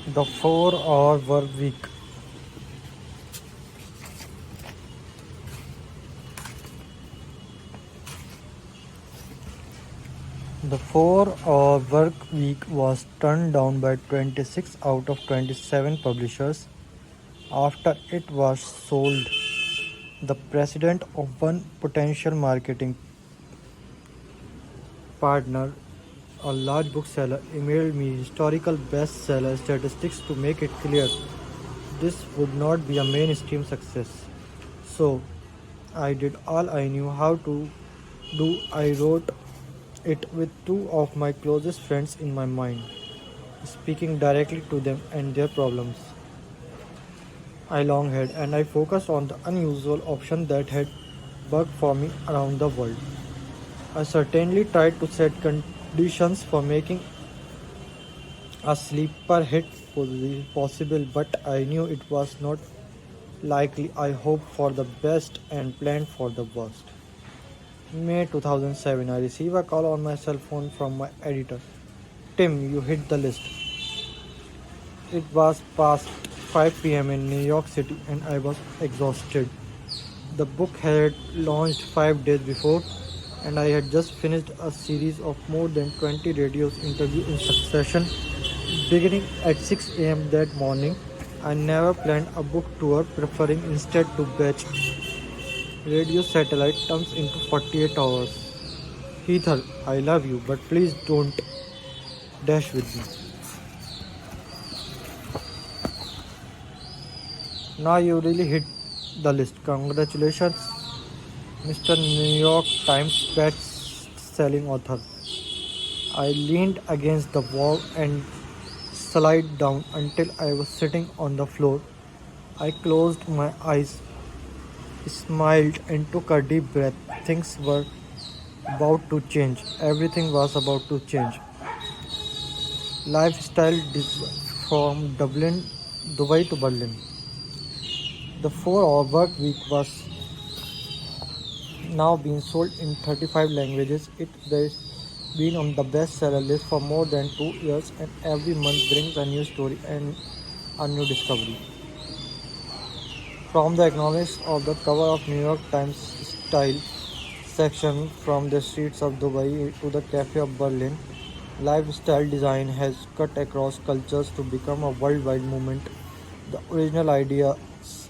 The 4 hour work week. The 4 hour work week was turned down by 26 out of 27 publishers after it was sold. The president of one potential marketing partner, a large bookseller, emailed me historical bestseller statistics to make it clear this would not be a mainstream success. So I did all I knew how to do. I wrote it with two of my closest friends in my mind, speaking directly to them and their problems. I long had, and I focused on the unusual option that had worked for me around the world. I certainly tried to set conditions for making a sleeper hit possible, but I knew it was not likely. I hoped for the best and planned for the worst. May 2007, I received a call on my cell phone from my editor. Tim, you hit the list. It was past 5 p.m. in New York City and I was exhausted. The book had launched 5 days before, and I had just finished a series of more than 20 radio interviews in succession, beginning at 6 a.m. that morning. I never planned a book tour, preferring instead to batch radio satellite terms into 48 hours. Heather, I love you, but please don't dash with me. Now you really hit the list. Congratulations, Mr. New York Times best-selling author. I leaned against the wall and slid down until I was sitting on the floor. I closed my eyes, smiled, and took a deep breath. Things were about to change. Everything was about to change. Lifestyle from Dubai to Berlin. The 4 hour work week was now being sold in 35 languages. Has been on the bestseller list for more than 2 years, and every month brings a new story and a new discovery. From the economics of the cover of New York Times style section, from the streets of Dubai to the cafe of Berlin, lifestyle design has cut across cultures to become a worldwide movement. The original ideas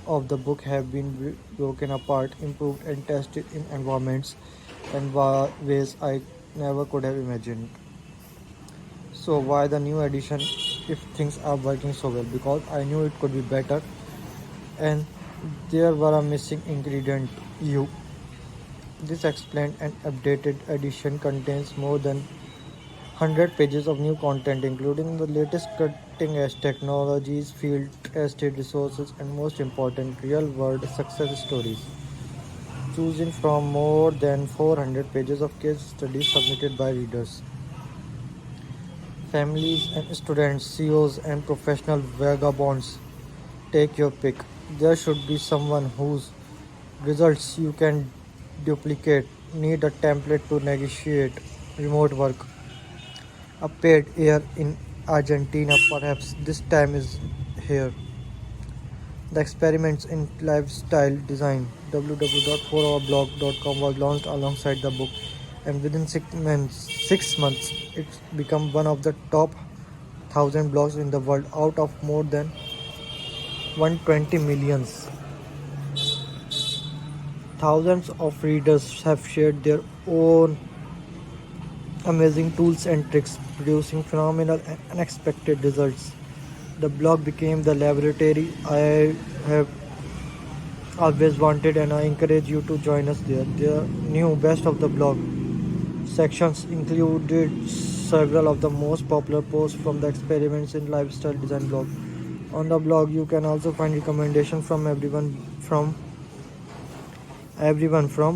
of the book have been broken apart, improved, and tested in environments and ways I never could have imagined. So, why the new edition if things are working so well? Because I knew it could be better, and there were a missing ingredient, you. This explained and updated edition contains more than 100 pages of new content, including the latest cutting edge technologies, field tested resources, and most important, real world success stories. Choosing from more than 400 pages of case studies submitted by readers, families, and students, CEOs, and professional vagabonds. Take your pick. There should be someone whose results you can duplicate. Need a template to negotiate remote work. A paid year in Argentina, perhaps this time is here. The experiments in lifestyle design www.4hourblog.com was launched alongside the book, and within 6 months it's become one of the top 1,000 blogs in the world out of more than 120 millions. Thousands of readers have shared their own amazing tools and tricks, producing phenomenal and unexpected results. The blog became the laboratory I have always wanted, and I encourage you to join us there. The new best of the blog sections included several of the most popular posts from the experiments in lifestyle design blog. On the blog, you can also find recommendations from everyone from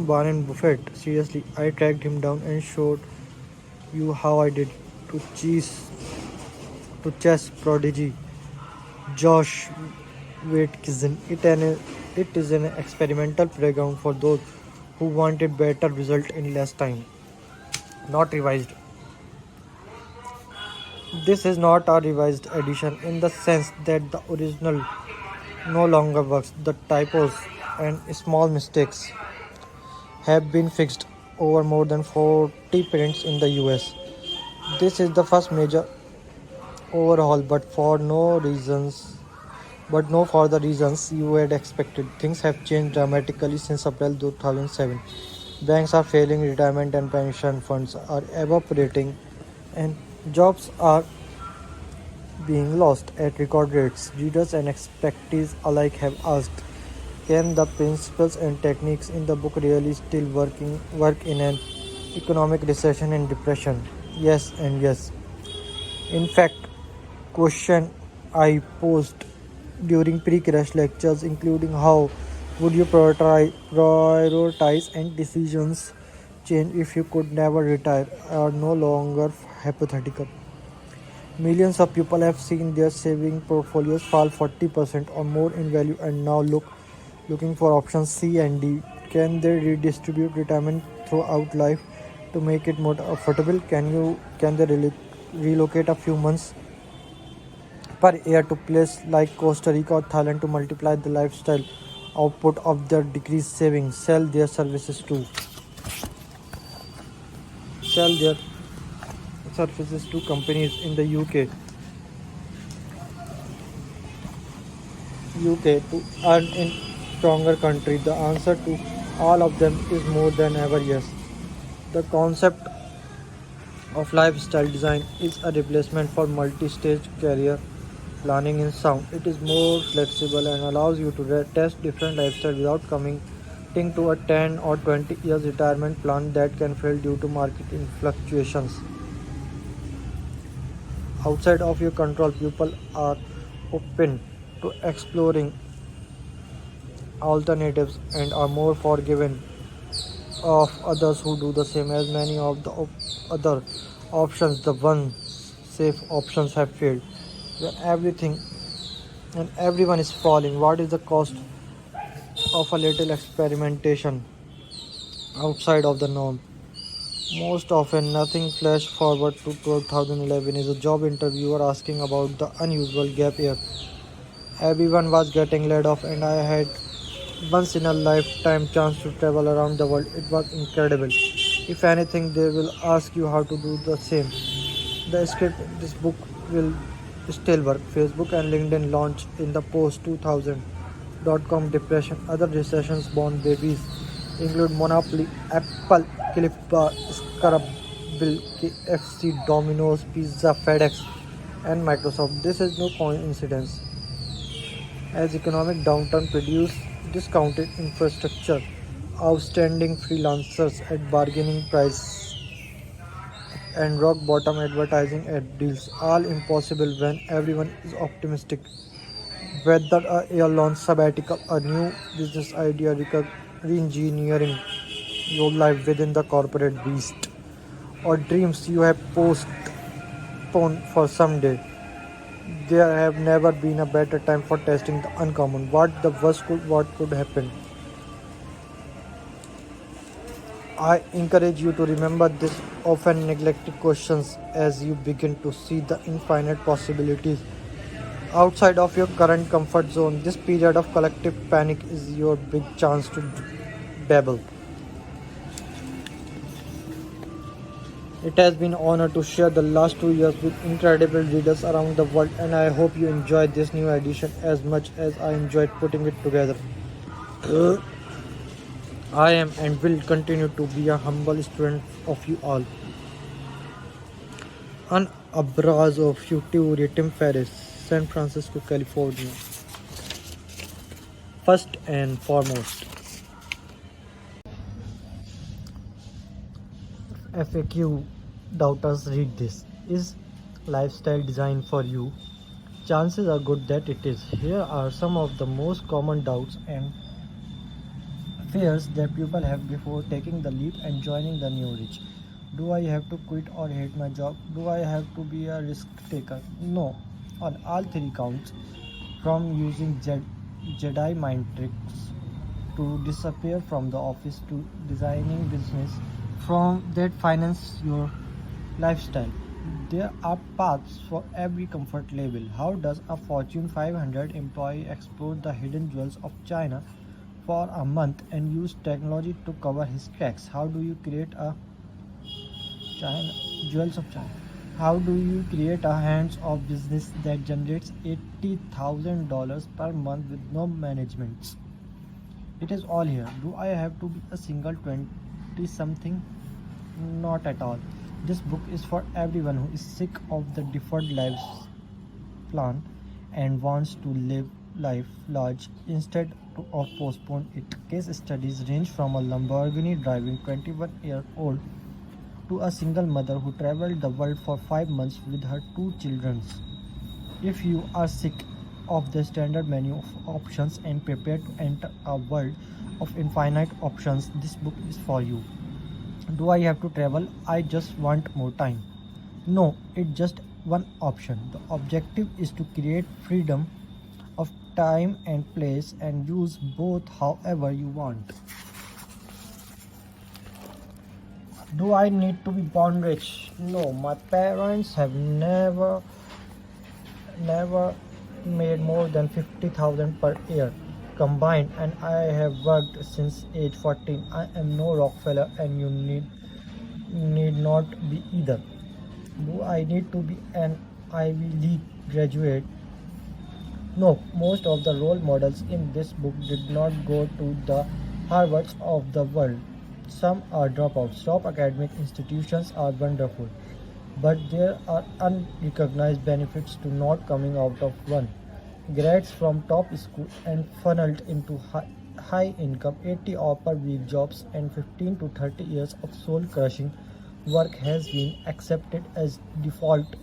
Warren Buffett. Seriously, I tracked him down and showed you how I did to chess prodigy Josh Waitzkin. It is an experimental playground for those who wanted better result in less time. Not revised This is not a revised edition in the sense that the original no longer works. The typos and small mistakes have been fixed over more than 40 prints in the US. This is the first major overhaul, but no for the reasons you had expected. Things have changed dramatically since April 2007. Banks are failing, retirement and pension funds are evaporating, and jobs are being lost at record rates. Readers and expectees alike have asked, can the principles and techniques in the book really still work in an economic recession and depression? Yes and yes. In fact, question I posed during pre-crash lectures, including how would you prioritize and decisions change if you could never retire, are no longer hypothetical. Millions of people have seen their saving portfolios fall 40% or more in value and now looking for options C and D. Can they redistribute retirement throughout life to make it more affordable? Can they relocate a few months per year to places like Costa Rica or Thailand to multiply the lifestyle output of their decreased savings? Sell their services to companies in the UK to earn in stronger country? The answer to all of them is more than ever yes. The concept of lifestyle design is a replacement for multi-stage career planning in sound. It is more flexible and allows you to test different lifestyles without committing to a 10 or 20 years retirement plan that can fail due to market fluctuations outside of your control. People are open to exploring alternatives and are more forgiving of others who do the same. As many of the other options, the one safe options have failed. When everything and everyone is falling, what is the cost of a little experimentation outside of the norm? Most often, nothing. Flash forward to 2011 is a job interviewer asking about the unusual gap year. Everyone was getting laid off, and I had once in a lifetime chance to travel around the world. It was incredible. If anything, they will ask you how to do the same. The script in this book will still work. Facebook and LinkedIn launched in the post 2000 .com depression. Other recessions born babies include Monopoly, Apple, Cliff Bar, Scrabble, KFC, Domino's, Pizza, FedEx, and Microsoft. This is no coincidence, as economic downturn produce discounted infrastructure, outstanding freelancers at bargaining price, and rock bottom advertising ad deals. All impossible when everyone is optimistic. Whether a year-long sabbatical, a new business idea, re-engineering your life within the corporate beast, or dreams you have postponed for someday, there have never been a better time for testing the uncommon. What could happen? I encourage you to remember these often neglected questions as you begin to see the infinite possibilities outside of your current comfort zone. This period of collective panic is your big chance to dabble. It has been an honor to share the last 2 years with incredible readers around the world, and I hope you enjoyed this new edition as much as I enjoyed putting it together. I am and will continue to be a humble student of you all. An abrazo of you too, Tim Ferriss, San Francisco, California. First and foremost, FAQ doubters read this. Is lifestyle design for you? Chances are good that it is. Here are some of the most common doubts and fears that people have before taking the leap and joining the new rich. Do I have to quit or hate my job? Do I have to be a risk taker? No, on all three counts, from using Jedi mind tricks to disappear from the office to designing business from that finance your lifestyle. There are paths for every comfort level. How does a Fortune 500 employee explore the hidden jewels of China for a month and use technology to cover his tracks? How do you create a China jewels of China? How do you create a hands-off business that generates $80,000 per month with no management? It is all here. Do I have to be a single 20 something? Not at all. This book is for everyone who is sick of the deferred lives plan and wants to live life large instead of postpone it. Case studies range from a Lamborghini driving 21-year-old to a single mother who traveled the world for 5 months with her two children. If you are sick of the standard menu of options and prepared to enter a world of infinite options, this book is for you. Do I have to travel? I just want more time. No, it's just one option. The objective is to create freedom of time and place and use both however you want. Do I need to be born rich? No, my parents have never made more than 50,000 per year combined, and I have worked since age 14. I am no Rockefeller and you need not be either. Do I need to be an Ivy League graduate? No, most of the role models in this book did not go to the Harvards of the world. Some are dropouts. Top academic institutions are wonderful, but there are unrecognized benefits to not coming out of one. Grads from top school and funneled into high income 80-hour per week jobs and 15 to 30 years of soul crushing work has been accepted as default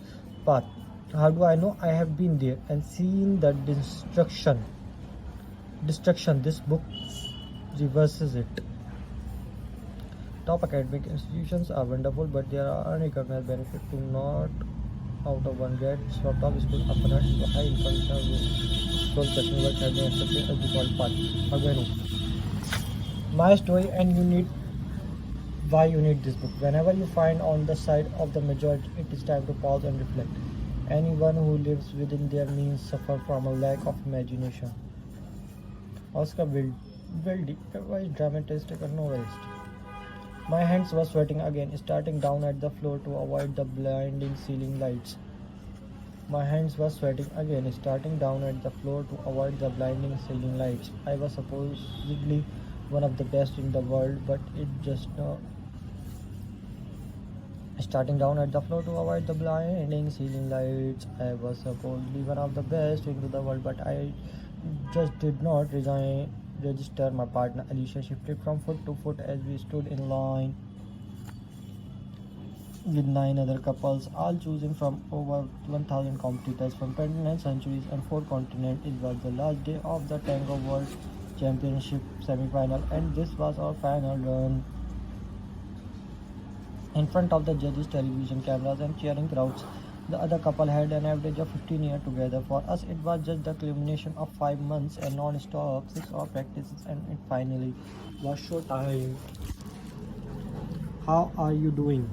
path. How do I know? I have been there and seen the destruction. This book reverses it. Top academic institutions are wonderful, but there are unrecognized benefits to not out of one. Grads from top school are funneled into high income soul crushing work has been accepted as default path. How do I know? My story, and you need why you need this book. Whenever you find on the side of the majority, it is time to pause and reflect. Anyone who lives within their means suffer from a lack of imagination. Oscar Wilde was dramatist and novelist. My hands were sweating again, starting down at the floor to avoid the blinding ceiling lights. My hands were sweating again, starting down at the floor to avoid the blinding ceiling lights. I was supposedly one of the best in the world, but it just starting down at the floor to avoid the blinding ceiling lights. I was supposedly one of the best in the world, but I just did not register. My partner Alicia shifted from foot to foot as we stood in line with 9 other couples, all choosing from over 1,000 competitors from 29 centuries and 4 continents. It was the last day of the Tango World Championship semi-final, and this was our final run. In front of the judges, television cameras, and cheering crowds, the other couple had an average of 15 years together. For us, it was just the culmination of 5 months and non-stop 6-hour practices, and it finally was show time. How are you doing?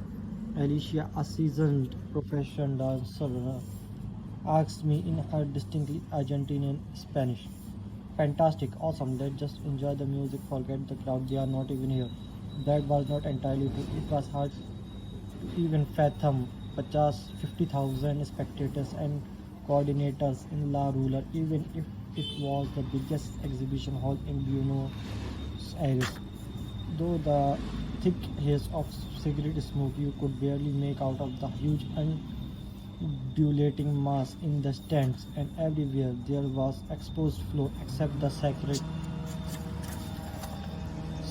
Alicia, a seasoned professional dancer, asked me in her distinctly Argentinian Spanish. Fantastic, awesome, let's just enjoy the music, forget the crowd, they are not even here. That was not entirely true. It was hard to even fathom 50,000 spectators and coordinators in La Ruler, even if it was the biggest exhibition hall in Buenos Aires. Though the thick haze of cigarette smoke you could barely make out of the huge undulating mass in the stands, and everywhere there was exposed floor except the sacred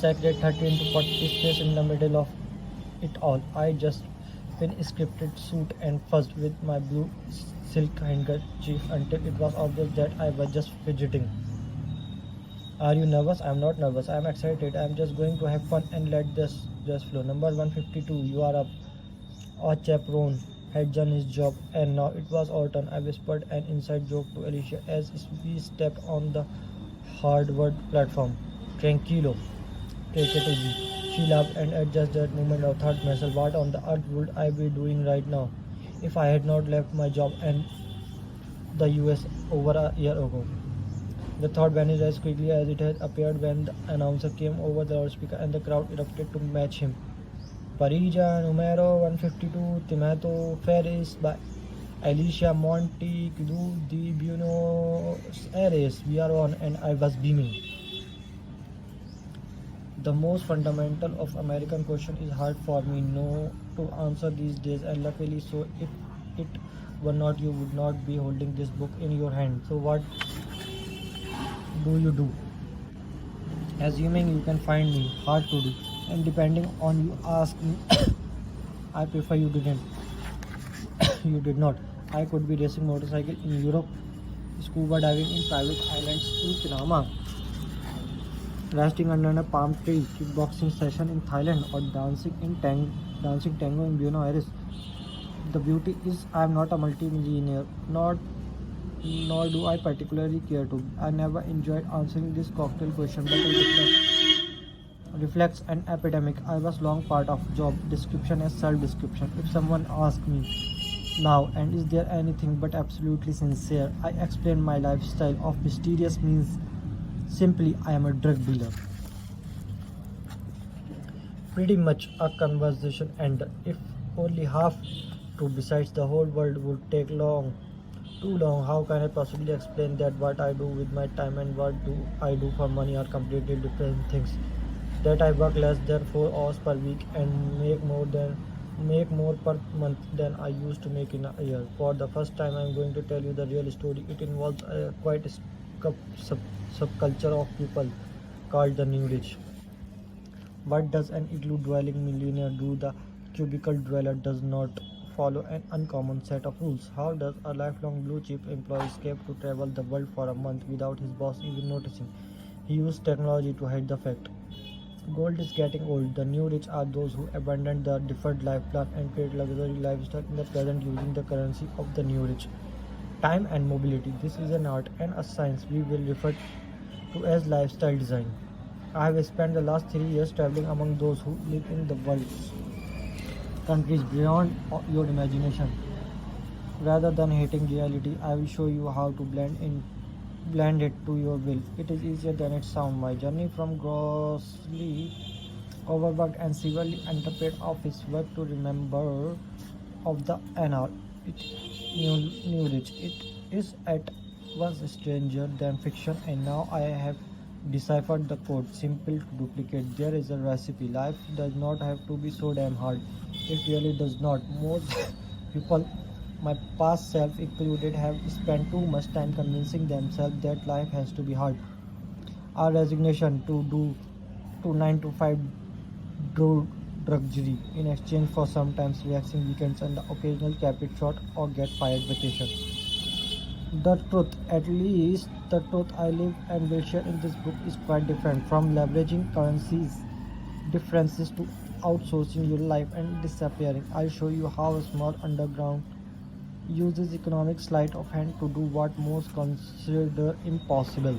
13 to 40 space in the middle of it all. I just been scripted suit and fussed with my blue silk handkerchief until it was obvious that I was just fidgeting. Are you nervous? I'm not nervous. I'm excited. I'm just going to have fun and let this just flow. Number 152, you are up. Our chaperone had done his job, and now it was our turn. I whispered an inside joke to Alicia as we stepped on the hardwood platform. Tranquilo. Take it easy. She laughed, and at just that moment I thought myself, what on the earth would I be doing right now? if I had not left my job and the US over a year ago. The thought vanished as quickly as it had appeared when the announcer came over the loudspeaker and the crowd erupted to match him. Parija numero 152, Tomato Ferris by Alicia Montecado de Buenos Aires. We are on, and I was beaming. The most fundamental of American question is hard for me no to answer these days, and luckily so. If it were not, you would not be holding this book in your hand. So what do you do? Assuming you can find me, hard to do. And depending on you ask me, I prefer you didn't. You did not. I could be racing motorcycle in Europe, scuba diving in private islands in Panama, resting under a palm tree, kickboxing session in Thailand, or dancing tango in Buenos Aires. The beauty is I am not a multi-millionaire, not nor do I particularly care to. I never enjoyed answering this cocktail question, but it reflects an epidemic. I was long part of job description as self-description. If someone asked me now, and is there anything but absolutely sincere, I explain my lifestyle of mysterious means simply I am a drug dealer. Pretty much a conversation ender. If only half true, besides the whole world would take too long. How can I possibly explain that what I do with my time and what do I do for money are completely different things? That I work less than 4 hours per week and make more per month than I used to make in a year. For the first time, I'm going to tell you the real story. It involves a quite a subculture of people called the New Rich. What does an igloo dwelling millionaire do? The cubicle dweller does not follow an uncommon set of rules. How does a lifelong blue chip employee escape to travel the world for a month without his boss even noticing? He used technology to hide the fact. Gold is getting old. The new rich are those who abandon the deferred life plan and create luxury lifestyle in the present using the currency of the new rich. Time and mobility. This is an art and a science we will refer to as lifestyle design. I have spent the last 3 years traveling among those who live in the world's countries beyond your imagination. Rather than hating reality, I will show you how to blend it to your will. It is easier than it sounds. My journey from grossly overworked and severely underpaid office work to remember of the NR. New rich. It is at once stranger than fiction, and now I have deciphered the code. Simple to duplicate. There is a recipe. Life does not have to be so damn hard. It really does not. Most people, my past self included, have spent too much time convincing themselves that life has to be hard. Our resignation to 9 to 5 drudgery in exchange for sometimes relaxing weekends and the occasional cap it short or get fired vacation. The truth, at least the truth I live and will share in this book, is quite different from leveraging currencies differences to outsourcing your life and disappearing. I'll show you how a small underground uses economic sleight of hand to do what most consider impossible.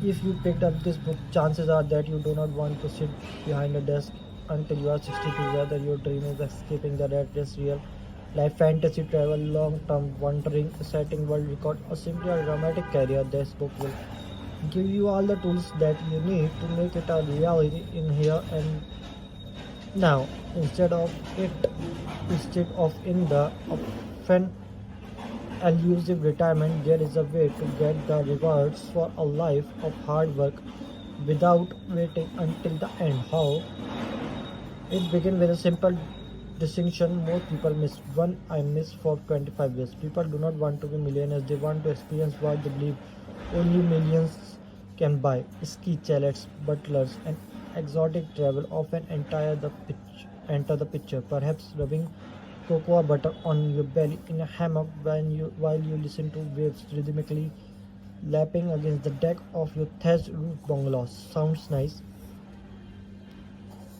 If you picked up this book, chances are that you do not want to sit behind a desk until you are 62. Whether your dream is escaping the rat race, real life fantasy, travel, long term wandering, setting world record, or simply a dramatic career, this book will give you all the tools that you need to make it a reality in here and now. Instead of in the often elusive retirement, there is a way to get the rewards for a life of hard work without waiting until the end. How? It begins with a simple distinction most people miss. One I miss for 25 years. People do not want to be millionaires, they want to experience what they believe only millions can buy. Ski chalets, butlers, and exotic travel often enter the picture. Perhaps rubbing cocoa butter on your belly in a hammock while you listen to waves rhythmically lapping against the deck of your thatched roof bungalow. Sounds nice.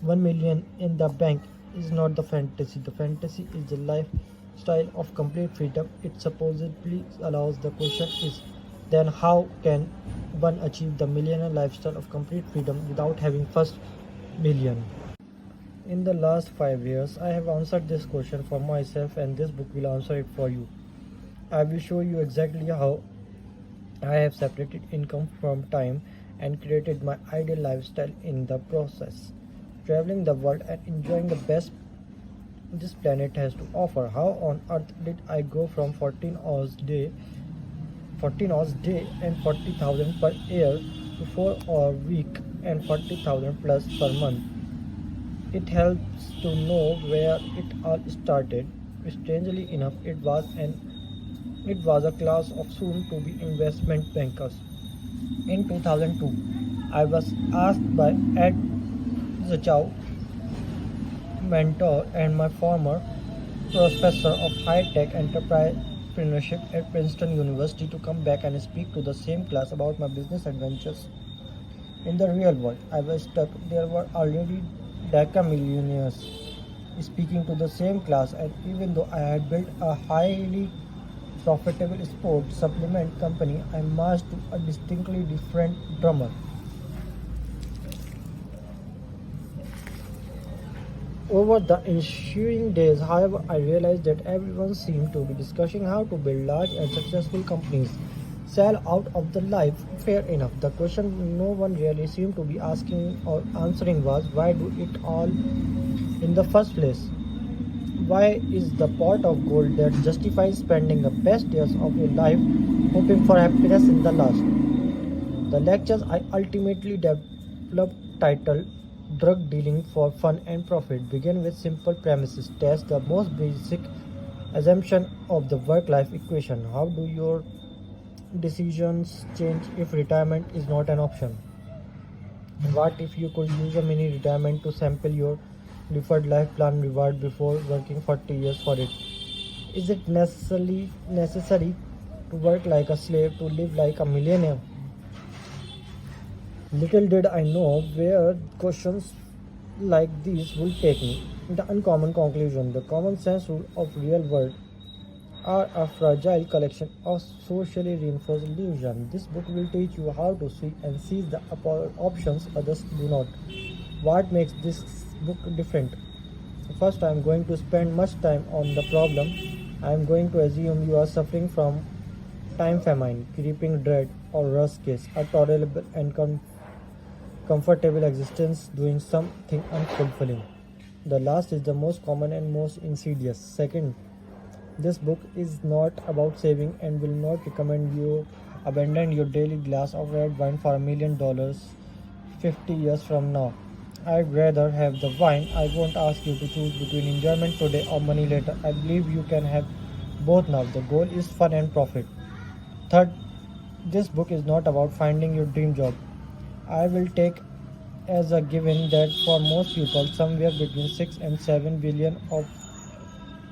1 million in the bank is not the fantasy. The fantasy is the lifestyle of complete freedom it supposedly allows. The question is then how can one achieve the millionaire lifestyle of complete freedom without having first million? In the last 5 years, I have answered this question for myself, and this book will answer it for you. I will show you exactly how I have separated income from time and created my ideal lifestyle in the process. Traveling the world and enjoying the best this planet has to offer. How on earth did I go from 14 hours day and 40,000 per year to 4 hour week and 40,000 plus per month? It helps to know where it all started. Strangely enough, it was a class of soon to be investment bankers. In 2002, I was asked by Ed Zachau, mentor and my former professor of high-tech entrepreneurship at Princeton University, to come back and speak to the same class about my business adventures in the real world. I was stuck. There were already DACA millionaires speaking to the same class, and even though I had built a highly profitable sports supplement company, I marched to a distinctly different drummer. Over the ensuing days, however, I realized that everyone seemed to be discussing how to build large and successful companies, sell out of the life. Fair enough. The question no one really seemed to be asking or answering was, why do it all in the first place? Why is the pot of gold that justifies spending the best years of your life hoping for happiness in the last? The lectures I ultimately developed, titled Drug Dealing for Fun and Profit, begin with simple premises. Test the most basic assumption of the work-life equation. How do your decisions change if retirement is not an option? What if you could use a mini retirement to sample your deferred life plan reward before working 40 years for it? Is it necessary to work like a slave to live like a millionaire? Little did I know where questions like these would take me. The uncommon conclusion, the common sense rule of real world, are a fragile collection of socially reinforced illusions. This book will teach you how to see and seize the options others do not. What makes this book different? First, I am going to spend much time on the problem. I am going to assume you are suffering from time famine, creeping dread, or worst case, a tolerable and comfortable existence doing something unfulfilling. The last is the most common and most insidious. Second, this book is not about saving and will not recommend you abandon your daily glass of red wine for $1 million 50 years from now. I'd rather have the wine. I won't ask you to choose between enjoyment today or money later. I believe you can have both now. The goal is fun and profit. Third, this book is not about finding your dream job. I will take as a given that for most people, somewhere between 6 and 7 billion of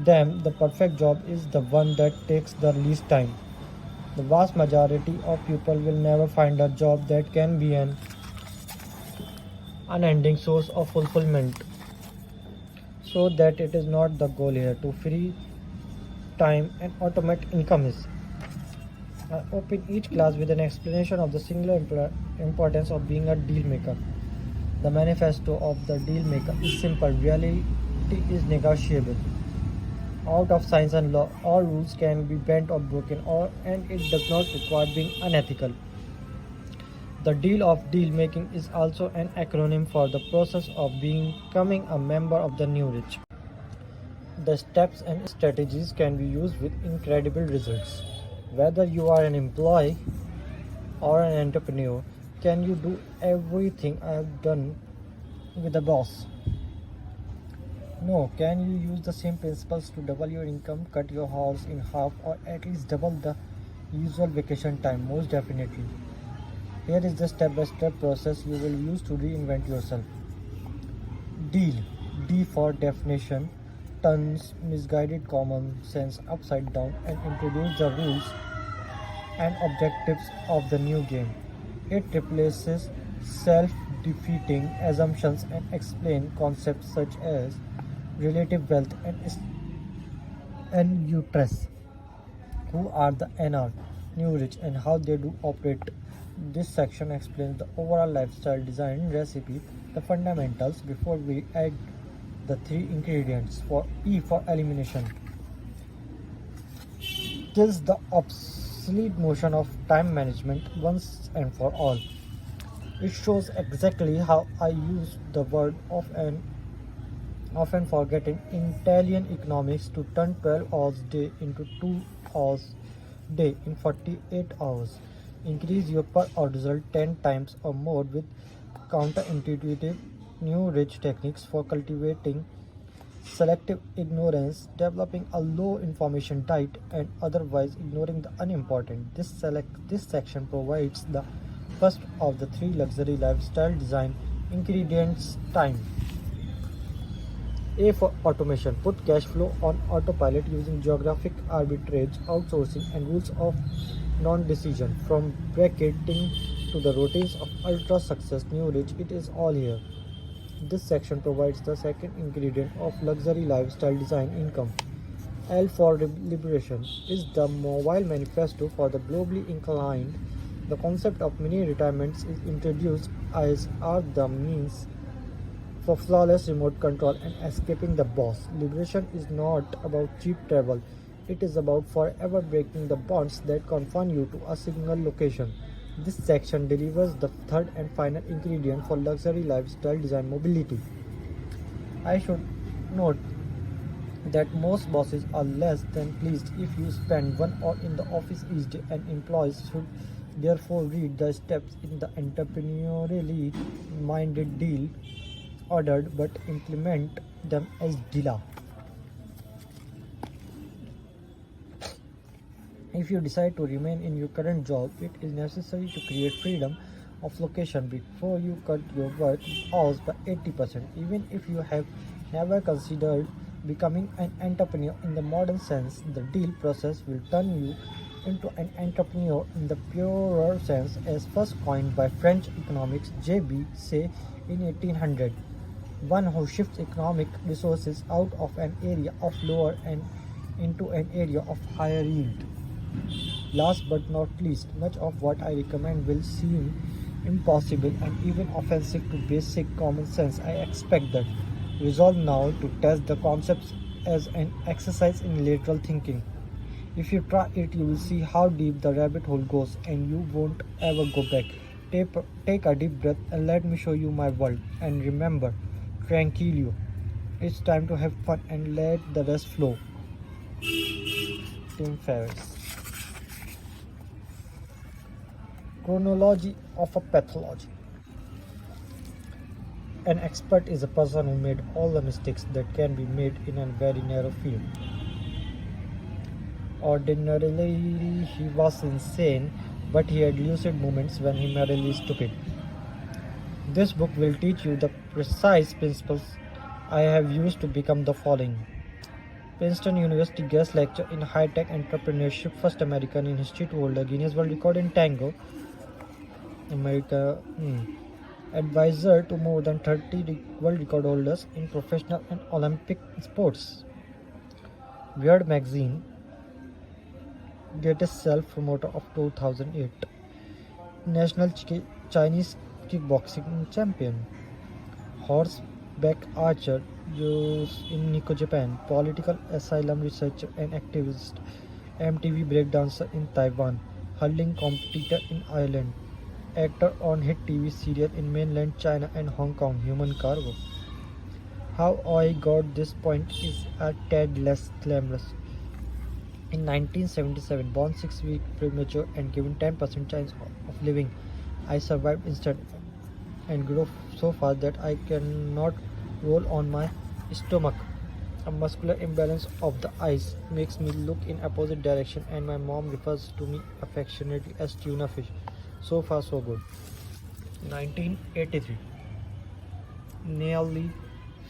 them, the perfect job is the one that takes the least time. The vast majority of people will never find a job that can be an unending source of fulfillment. So that it is not the goal here to free time and automate income is. I open each class with an explanation of the singular importance of being a deal maker. The manifesto of the deal maker is simple. Reality is negotiable. Out of science and law, all rules can be bent or broken, and it does not require being unethical. The deal of deal making is also an acronym for the process of becoming a member of the new rich. The steps and strategies can be used with incredible results. Whether you are an employee or an entrepreneur, can you do everything I have done with a boss? No. Can you use the same principles to double your income, cut your hours in half, or at least double the usual vacation time? Most definitely. Here is the step-by-step process you will use to reinvent yourself. Deal. D for definition. Turns misguided common sense upside down and introduce the rules and objectives of the new game. It replaces self-defeating assumptions and explains concepts such as relative wealth and uterus. Who are the NR, new rich, and how they do operate. This section explains the overall lifestyle design recipe, the fundamentals, before we add the three ingredients. For E for elimination, kills the obsolete notion of time management once and for all. It shows exactly how I use the word often forgetting in Italian economics to turn 12 hours day into 2 hours day in 48 hours. Increase your per hour result 10 times or more with counterintuitive new rich techniques for cultivating selective ignorance, developing a low information diet, and otherwise ignoring the unimportant. This section provides the first of the three luxury lifestyle design ingredients: time. A for automation. Put cash flow on autopilot using geographic arbitrage, outsourcing, and rules of non-decision. From bracketing to the routines of ultra success, new rich, it is all here. This section provides the second ingredient of luxury lifestyle design: income. L for liberation is the mobile manifesto for the globally inclined. The concept of mini retirements is introduced as are the means for flawless remote control and escaping the boss. Liberation is not about cheap travel, it is about forever breaking the bonds that confine you to a single location. This section delivers the third and final ingredient for luxury lifestyle design: mobility. I should note that most bosses are less than pleased if you spend 1 hour in the office each day, and employees should therefore read the steps in the entrepreneurially minded deal ordered but implement them as Dila. If you decide to remain in your current job, it is necessary to create freedom of location before you cut your work hours by 80%. Even if you have never considered becoming an entrepreneur in the modern sense, the deal process will turn you into an entrepreneur in the purer sense as first coined by French economics J.B. Say in 1800. One who shifts economic resources out of an area of lower and into an area of higher yield. Last but not least, much of what I recommend will seem impossible and even offensive to basic common sense. I expect that. Resolve now to test the concepts as an exercise in lateral thinking. If you try it, you will see how deep the rabbit hole goes and you won't ever go back. Take a deep breath and let me show you my world. And remember, tranquillo. It's time to have fun and let the rest flow. Tim Ferriss. Chronology of a pathology. An expert is a person who made all the mistakes that can be made in a very narrow field. Ordinarily, he was insane, but he had lucid moments when he merely stupid. This book will teach you the precise principles I have used to become the following. Princeton University guest lecturer in high-tech entrepreneurship, first American in history to hold a Guinness World Record in tango, advisor to more than 30 world record holders in professional and Olympic sports. Weird Magazine, greatest self-promoter of 2008. National Chinese kickboxing champion. Horseback archer in Nikko, Japan. Political asylum researcher and activist. MTV breakdancer in Taiwan. Hurling competitor in Ireland. Actor on hit TV serial in mainland China and Hong Kong. Human Cargo. How I got this point is a tad less glamorous. In 1977, born 6 weeks premature and given 10% chance of living, I survived instant and grew so fast that I cannot roll on my stomach. A muscular imbalance of the eyes makes me look in opposite direction, and my mom refers to me affectionately as tuna fish. So far so good. 1983. Nearly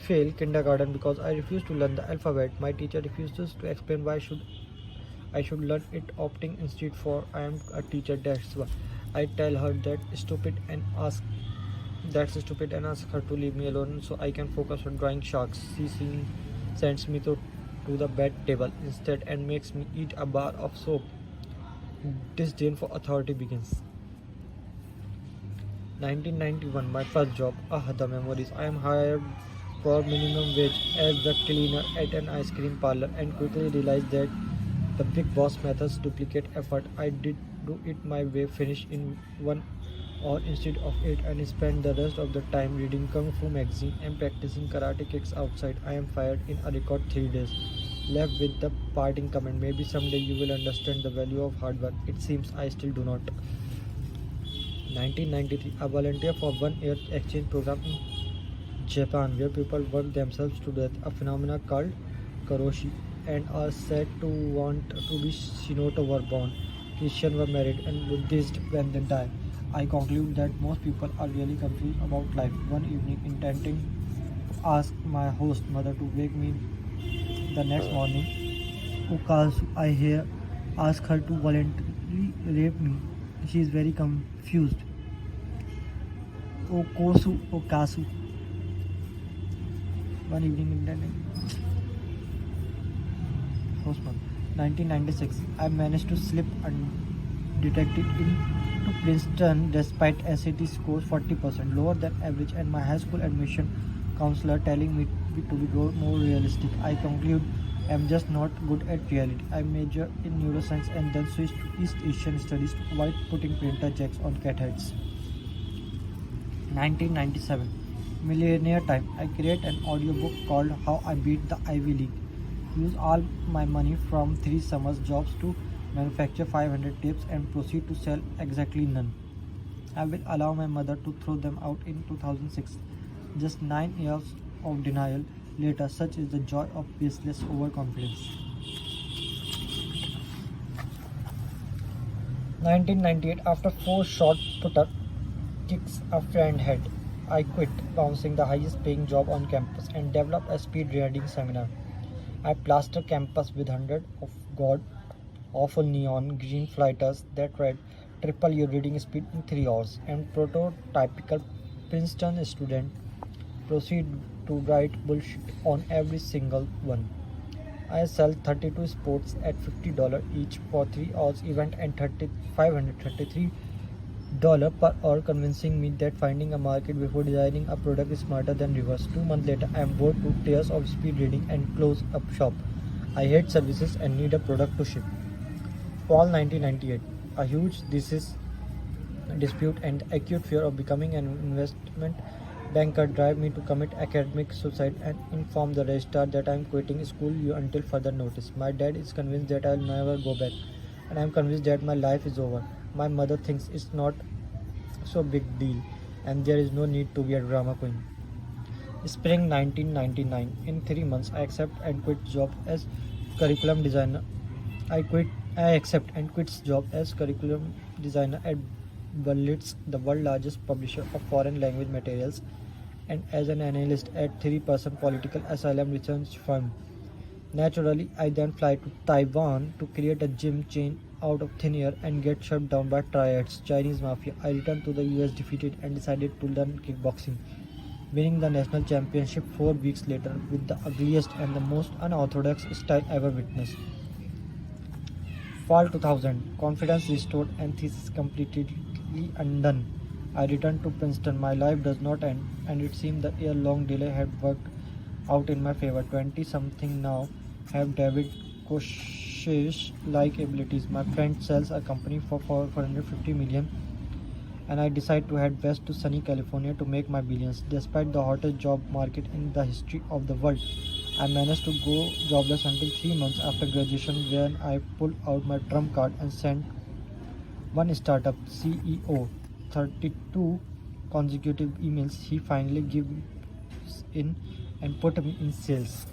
failed kindergarten because I refused to learn the alphabet. My teacher refuses to explain why I should learn it, opting instead for I am a teacher, that's why. I tell her that's stupid and ask her to leave me alone so I can focus on drawing sharks. She sends me to the bed table instead and makes me eat a bar of soap. Disdain for authority begins. 1991, my first job. The memories. I am hired for minimum wage as the cleaner at an ice cream parlor and quickly realized that the big boss methods duplicate effort. I did do it my way, finish in 1 hour instead of 8, and spend the rest of the time reading Kung Fu magazine and practicing karate kicks outside. I am fired in a record 3 days. Left with the parting comment, maybe someday you will understand the value of hard work. It seems I still do not. 1993, a volunteer for 1 year exchange program in Japan where people work themselves to death, a phenomenon called karoshi, and are said to want to be Shinoto were born, Christian were married, and Buddhist when they die. I conclude that most people are really confused about life. One evening, intending to ask my host mother to wake me the next morning, Okasu, I hear, ask her to voluntarily rape me. She is very confused. Okasu. One evening intending. Postman. 1996. I managed to slip undetected into Princeton despite SAT scores 40% lower than average and my high school admission counselor telling me to be more realistic. I conclude I am just not good at reality. I major in neuroscience and then switched to East Asian studies to avoid putting printer jacks on cat heads. 1997. Millionaire time. I create an audiobook called How I Beat the Ivy League. Use all my money from 3 summers jobs to manufacture 500 tapes and proceed to sell exactly none. I will allow my mother to throw them out in 2006. Just 9 years of denial later, such is the joy of baseless overconfidence. 1998. After 4 short putter kicks a friend head, I quit bouncing the highest paying job on campus and developed a speed reading seminar. I plaster campus with hundreds of god awful neon green flighters that read triple your reading speed in 3 hours, and prototypical Princeton student proceed to write bullshit on every single one. I sell 32 sports at $50 each for 3 hours event and $533 per hour, convincing me that finding a market before designing a product is smarter than reverse. 2 months later, I am bored to tears of speed reading and close up shop. I hate services and need a product to ship. Fall 1998. A huge thesis dispute and acute fear of becoming an investment banker drive me to commit academic suicide and inform the registrar that I am quitting school until further notice. My dad is convinced that I will never go back, and I am convinced that my life is over. My mother thinks it's not so big deal and there is no need to be a drama queen. Spring 1999. In 3 months, I accept and quit job as curriculum designer. I accept and quits job as curriculum designer at Berlitz, the world largest publisher of foreign language materials, and as an analyst at 3-person political asylum research firm. Naturally, I then fly to Taiwan to create a gym chain out of thin air and get shut down by triads, Chinese mafia. I returned to the US defeated and decided to learn kickboxing, winning the national championship 4 weeks later with the ugliest and the most unorthodox style ever witnessed. Fall 2000. Confidence restored and thesis completely undone. I returned to Princeton. My life does not end, and it seemed the year-long delay had worked out in my favor. 20-something now have David Koresh-like abilities. My friend sells a company for 450 million, and I decide to head west to sunny California to make my billions. Despite the hottest job market in the history of the world, I managed to go jobless until 3 months after graduation, when I pulled out my trump card and sent one startup CEO 32 consecutive emails. He finally gives in and put me in sales.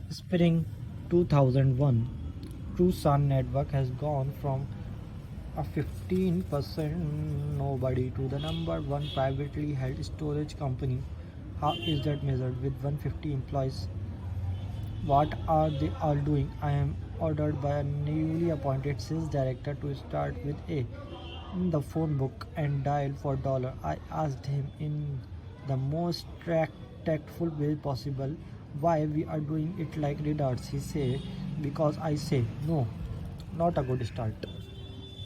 Spring 2001. True Sun Network has gone from a 15% nobody to the number 1 privately held storage company. How is that measured? With 150 employees. What are they all doing? I am ordered by a newly appointed sales director to start with A in the phone book and dial for dollar. I asked him in the most tactful way possible why we are doing it like retards. He said, because I say no. Not a good start.